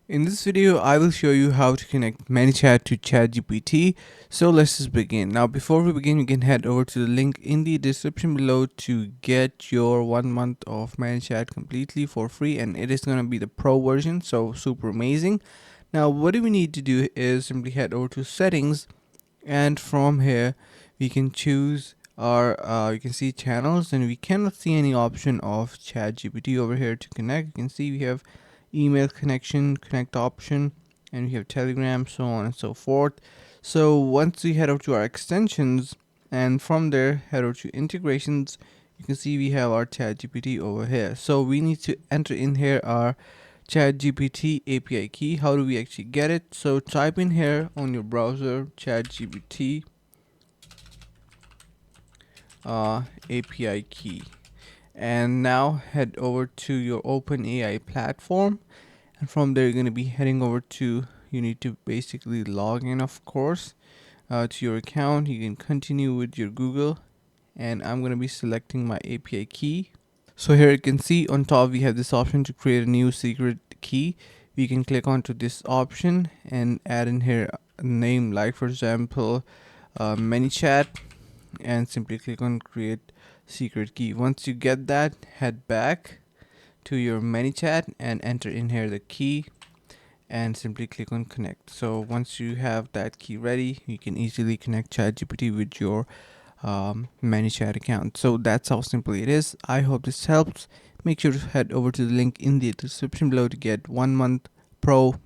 In this video, I will show you how to connect ManyChat to ChatGPT. So let's just begin. Now, before we begin, you can head over to the link in the description below to get your 1 month of ManyChat completely for free, and it is going to be the pro version, so super amazing. Now, what do we need to do is simply head over to settings, and from here we can choose our you can see channels, and we cannot see any option of ChatGPT over here to connect. You can see we have email connection, connect option, and we have Telegram, so on and so forth. So once we head over to our extensions, and from there head over to integrations, you can see we have our ChatGPT over here. So we need to enter in here our ChatGPT API key. How do we actually get it? So type in here on your browser ChatGPT API key, and now head over to your OpenAI platform, and from there you're going to be heading over to, you need to basically log in, of course, to your account. You can continue with your Google, and I'm going to be selecting my API key. So here you can see on top we have this option to create a new secret key. We can click onto this option and add in here a name, like for example ManyChat, and simply click on create secret key. Once you get that, head back to your ManyChat and enter in here the key, and simply click on connect. So once you have that key ready, you can easily connect ChatGPT with your ManyChat account. So that's how simple it is. I hope this helps. Make sure to head over to the link in the description below to get 1 month pro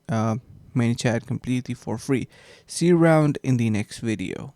ManyChat completely for free. See you around in the next video.